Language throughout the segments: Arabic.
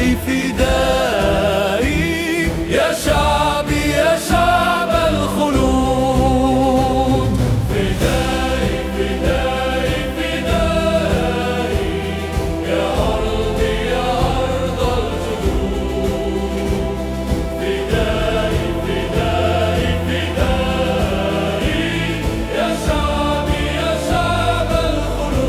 فدائي فدائي يا شعبي يا شعب الخلود. فدائي فدائي فدائي يا أرضي يا أرض الجدود. فدائي فدائي فدائي يا شعبي يا شعب الخلود.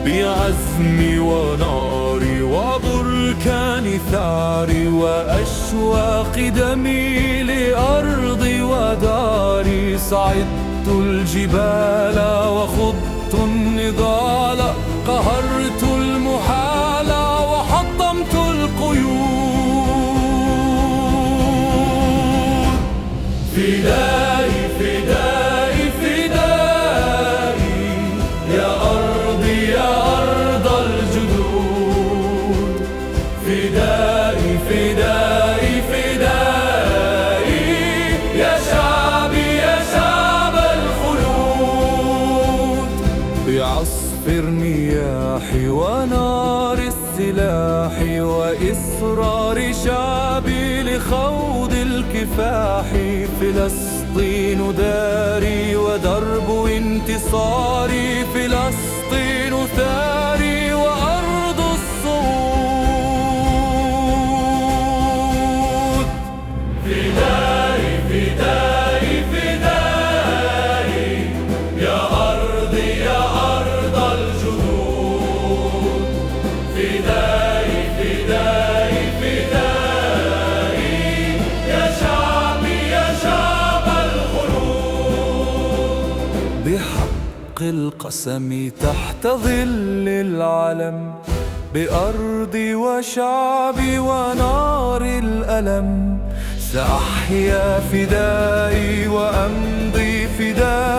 بعزمي وناري وبركان ثاري وأشواق دمي لأرضي وداري، صعدت الجبال وخضت النضال، قهرت المحال وحطمت القيود. فدائي فدائي فدائي يا أرضي يا أرض الجدود. فدائي فدائي فدائي يا شعبي يا شعب الخلود. بعصف الرياح ونار السلاح وإصرار شعبي لخوض الكفاح، فلسطين داري ودرب انتصاري، فلسطين ثاري وأرض الصمود. فدائي فدائي فدائي يا أرضي يا أرض الجدود. فدائي فدائي فدائي يا شعبي يا شعب الخلود. بحق القسم تحت ظل العلم، بأرضي وشعبي ونار الألم، سأحيا فدائي وأمضي فدائي